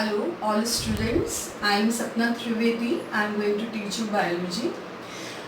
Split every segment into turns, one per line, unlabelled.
Hello, all students. I am Sapna Trivedi. I am going to teach you biology.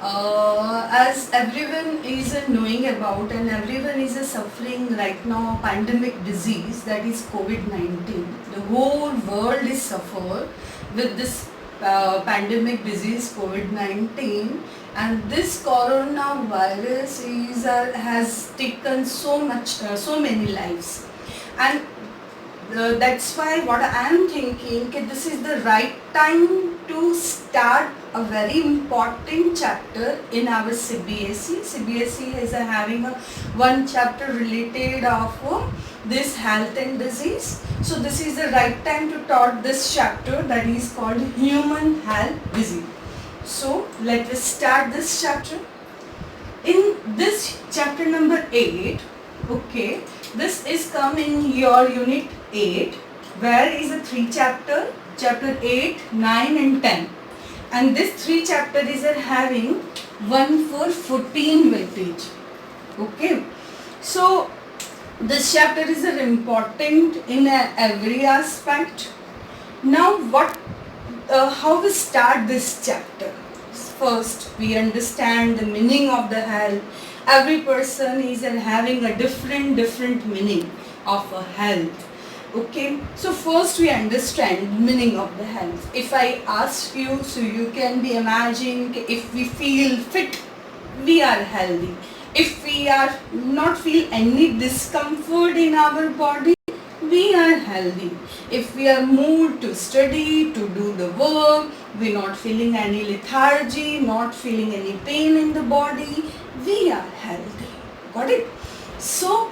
As everyone is knowing about and everyone is suffering right now pandemic disease, that is COVID-19. The whole world is suffer with this pandemic disease COVID-19, and this coronavirus has taken so many lives, and that's why what I am thinking that this is the right time to start a very important chapter in our CBSE. CBSE is having one chapter related of this health and disease. So this is the right time to taught this chapter, that is called human health disease. So let us start this chapter. In this chapter number 8, okay, this is come in your unit 8, where is a 3 chapter 8, 9 and 10, and this 3 chapter is having 1 for 14 weightage. Okay, so this chapter is important in every aspect. Now how we start this chapter? First we understand the meaning of the health. Every person is having a different meaning of a health. Okay, so first we understand meaning of the health. If I ask you, so you can be imagining, if we feel fit, we are healthy. If we are not feel any discomfort in our body, we are healthy. If we are moved to study, to do the work, we are not feeling any lethargy, not feeling any pain in the body, we are healthy. Got it? So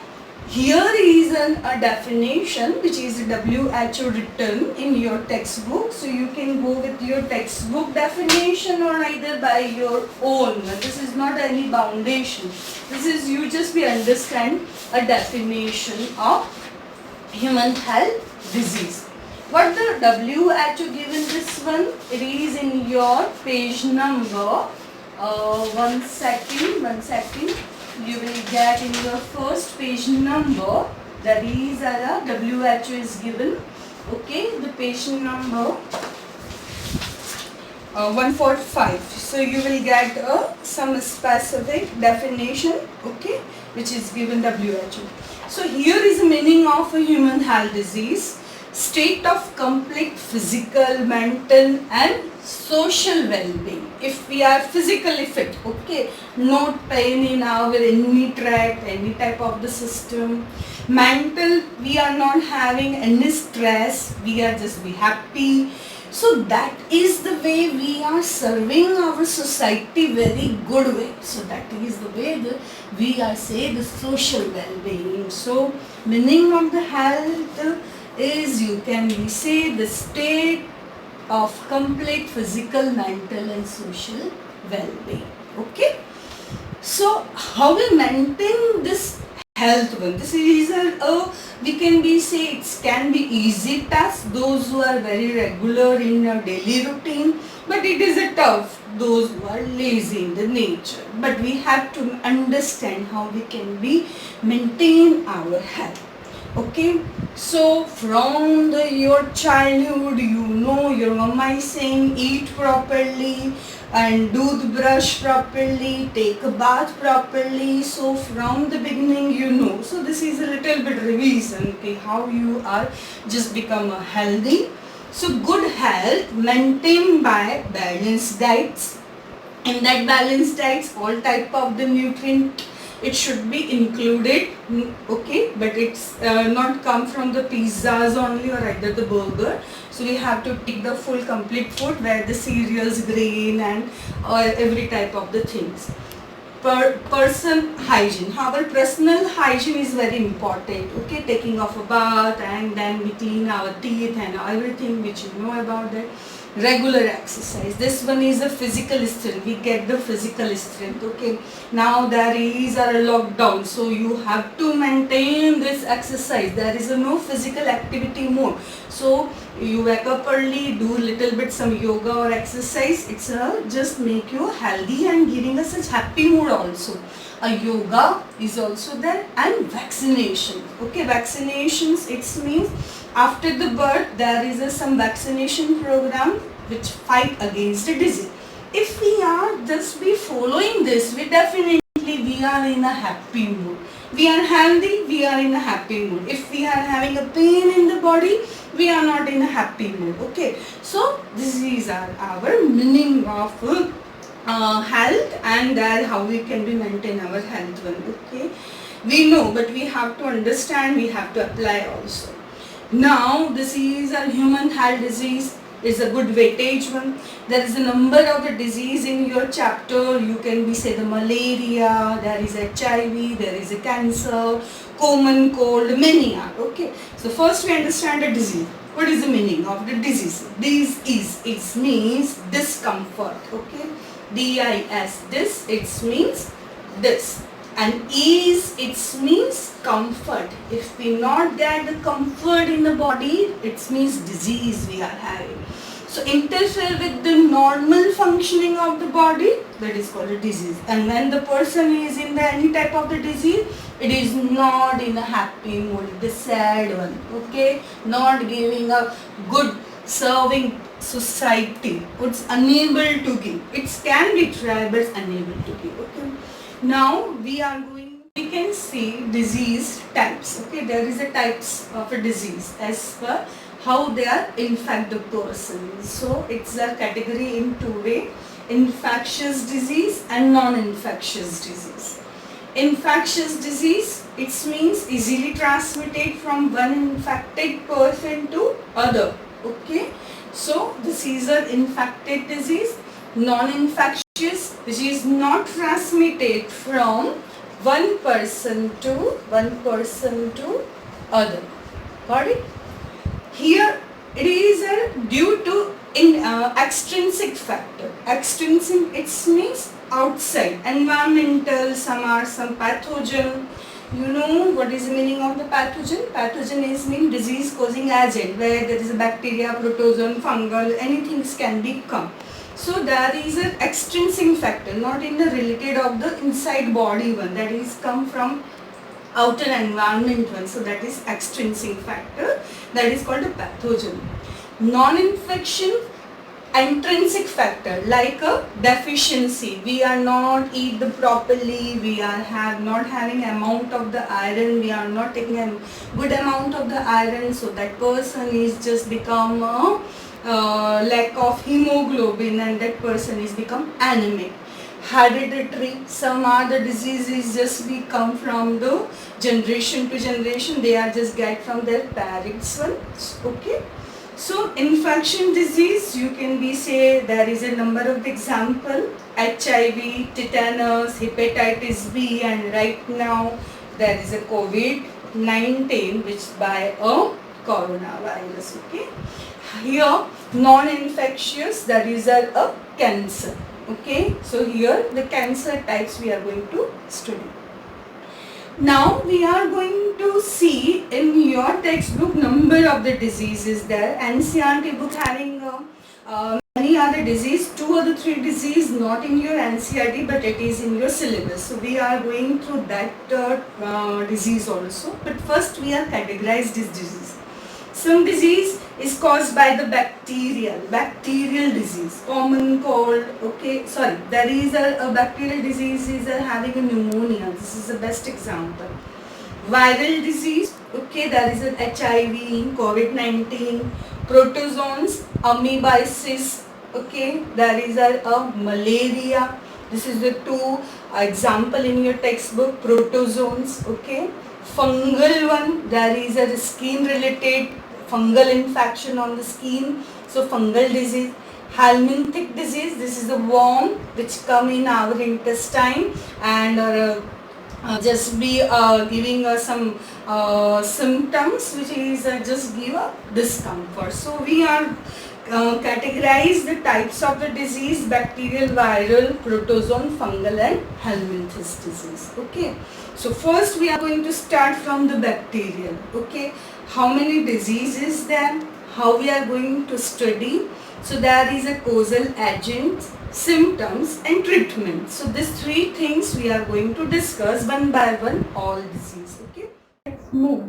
here is a definition which is WHO written in your textbook. So you can go with your textbook definition or either by your own. This is not any foundation. This is you just be understand a definition of human health disease. What the WHO given this one? It is in your page number. One second. You will get in your first page number, that is WHO is given. Okay, the page number 145. So you will get some specific definition, okay, which is given WHO. So here is the meaning of a human health disease: state of complete physical, mental and social well-being. If we are physically fit, okay, no pain in our any tract, any type of the system. Mental, we are not having any stress, we are just be happy. So that is the way we are serving our society very good way. So that is the way we are say the social well-being. So meaning of the health is, you can say, the state of complete physical, mental and social well-being. Okay, so how we maintain this health one? This is we can be say it can be easy task, those who are very regular in a daily routine, but it is a tough those who are lazy in the nature. But we have to understand how we can be maintain our health. Okay, so from your childhood, you know your mama is saying eat properly and do the brush properly, take a bath properly. So from the beginning you know. So this is a little bit revision, okay, how you are just become a healthy. So good health maintained by balanced diets. In that balanced diets, all type of the nutrient it should be included, okay, but it's not come from the pizzas only or either the burger. So we have to take the full complete food where the cereals, grain and every type of the things. Person hygiene, our personal hygiene is very important, okay, taking of a bath and then we clean our teeth and everything which you know about that. Regular exercise, this one is a physical strength, we get the physical strength, okay. Now there is a lockdown, so you have to maintain this exercise, there is no physical activity more. So you wake up early, do little bit some yoga or exercise, it's just make you healthy and giving us such happy mood also. A yoga is also there, and vaccination, okay, vaccinations, it means After the birth, there is some vaccination program which fight against the disease. If we are just be following this, we are in a happy mood. We are healthy, we are in a happy mood. If we are having a pain in the body, we are not in a happy mood. Okay, so these are our meaning of health, and how we can be maintain our health one. Okay, we know, but we have to understand, we have to apply also. Now this is a human health disease, is a good weightage one. There is a number of the disease in your chapter. You can be say the malaria, there is HIV, there is a cancer, common cold, many are. Okay, so first we understand the disease. What is the meaning of the disease? It means discomfort. Okay, DIS, this it means this, and ease it means comfort. If we not get the comfort in the body, it means disease we are having. So interfere with the normal functioning of the body, that is called a disease. And when the person is in the any type of the disease, it is not in a happy mood, the sad one. Okay, not giving a good serving society. It's unable to give. It can be tried, but unable to give. Okay. Now we can see disease types. Okay, there is a types of a disease as per how they are infect the person. So it's a category in two way: infectious disease and non-infectious disease. Infectious disease, it means easily transmitted from one infected person to other. Okay, so this is an infected disease. Non-infectious, which is not transmitted from one person to other. Got it? Here it is due to extrinsic factor. Extrinsic, it means outside, environmental. Some pathogen. You know what is the meaning of the pathogen? Pathogen is mean disease causing agent, where there is a bacteria, protozoan, fungal, anything can be come. So there is an extrinsic factor, not in the related of the inside body one, that is come from outer environment one. So that is extrinsic factor, that is called a pathogen. Non-infection, intrinsic factor, like a deficiency. We are not eat the properly, we are not having amount of the iron, we are not taking a good amount of the iron, so that person is just become a lack of hemoglobin, and that person is become anemic. Hereditary, some other diseases just we come from the generation to generation, they are just get from their parents one. Okay, so infection disease, you can be say there is a number of example: HIV, tetanus, hepatitis B, and right now there is a COVID-19, which by a coronavirus. Okay, here non-infectious, that is a cancer. Okay, so here the cancer types we are going to study. Now we are going to see in your textbook number of the diseases there. NCERT book having many other disease, 2 or 3 disease not in your NCERT, but it is in your syllabus. So we are going through that disease also. But first we are categorized this disease. Some disease is caused by the bacterial disease, common cold. Okay, sorry, there is a bacterial disease is having a pneumonia. This is the best example. Viral disease, okay, there is an HIV, COVID-19, protozoans, amoebiasis. Okay, there is a malaria. This is the 2 example in your textbook, protozoans. Okay, fungal one, there is a skin related fungal infection on the skin, so fungal disease. Helminthic disease, this is a worm which come in our intestine and just be giving us some symptoms which is just give a discomfort. So we are categorize the types of the disease: bacterial, viral, protozoan, fungal, and helminthis disease. Okay, so first we are going to start from the bacterial. Okay, how many diseases there, how we are going to study. So there is a causal agent, symptoms, and treatment. So these 3 things we are going to discuss one by one, all disease. Okay, let's move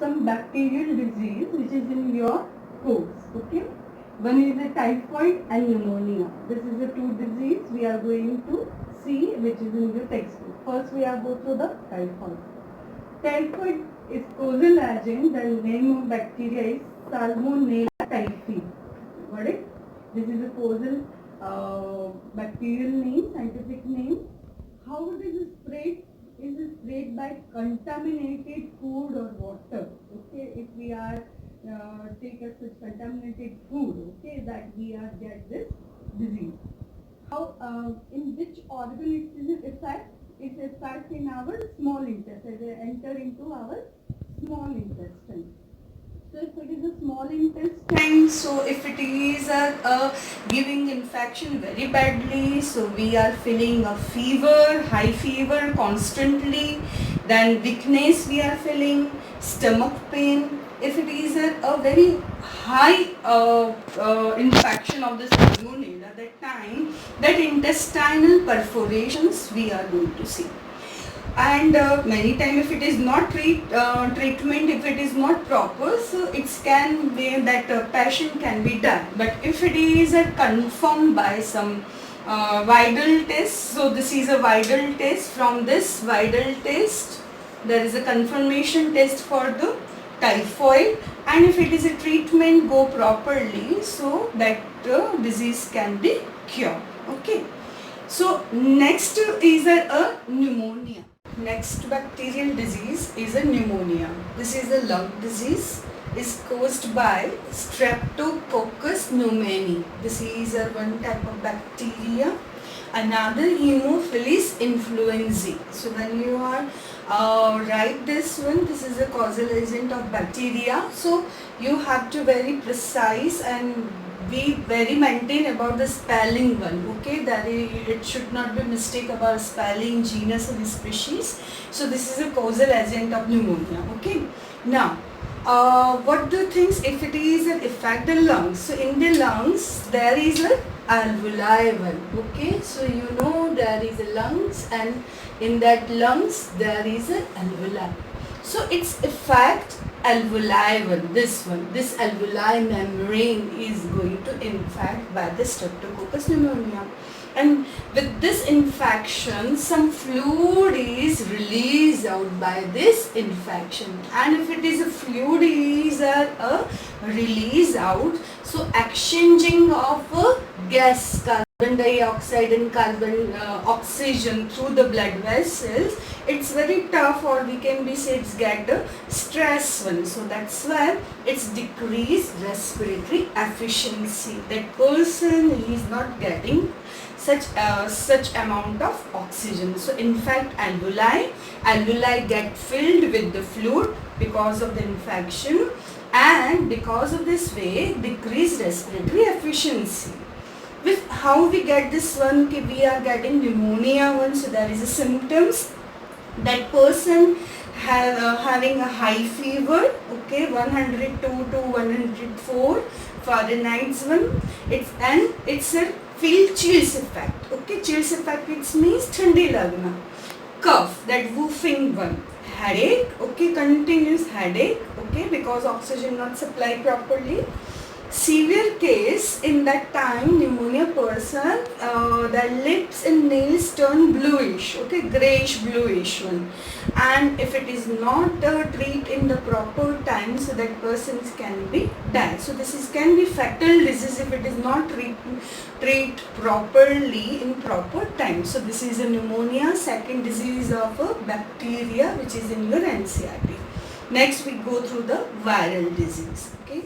some bacterial disease which is in your course. Okay. One is a typhoid and pneumonia. This is the two disease we are going to see which is in your textbook. First we are go through the typhoid. Typhoid is causal agent. The name of bacteria is Salmonella typhi. Got it? This is a causal bacterial name, scientific name. How it is spread? Is spread by contaminated food or water. Okay, if we are take a such contaminated food, okay, that we are get this disease. How in which organ it is effect? It affects in our small intestine. They enter into our small intestine. So if it is a small intestine, so if it is giving infection very badly, so we are feeling a fever, high fever constantly, then weakness we are feeling, stomach pain. If it is a very high infection of the salmonella, at that time, that intestinal perforations we are going to see. And many times if it is not treatment, if it is not proper, so it can be that patient can be done. But if it is confirmed by some vital test, so this is a vital test. From this vital test there is a confirmation test for the typhoid, and if it is a treatment go properly, so that disease can be cured. Okay, so next is a pneumonia. Next bacterial disease is a pneumonia. This is a lung disease. Is caused by Streptococcus pneumoniae. This is one type of bacteria. Another Haemophilus influenzae. So when you are write this one, this is a causal agent of bacteria. So you have to very precise and be very maintain about the spelling one. Okay, that it should not be mistake about spelling genus and species. So this is a causal agent of pneumonia. Okay, now what the things if it is an affect the lungs? So in the lungs there is a alveoli one. Okay, so you know there is a lungs, and in that lungs there is an alveoli. So its effect alveoli one, this alveoli membrane is going to infect by the Streptococcus pneumonia, and with this infection some fluid is released out by this infection, and if it is a fluid is released out, so exchanging of gas, carbon dioxide and carbon oxygen through the blood vessels, it's very tough, or we can be said it's get a stress one. So that's why it's decreased respiratory efficiency. That person is not getting such amount of oxygen. So in fact alveoli get filled with the fluid because of the infection, and because of this way decreased respiratory efficiency. With how we get this one, we are getting pneumonia one, so there is a symptoms. That person having a high fever, okay, 102 to 104 Fahrenheit one. It's a feel chills effect. Okay, chills effect it means thandi lagna. Cough, that woofing one. Headache, okay, continuous headache, okay, because oxygen not supplied properly. Severe case, in that time pneumonia person, their lips and nails turn bluish, okay, grayish bluish one, and if it is not treated in the proper time, so that persons can be die. So this is can be fatal disease if it is not treated properly in proper time. So this is a pneumonia, second disease of a bacteria which is in your NCERT. Next we go through the viral disease. Okay.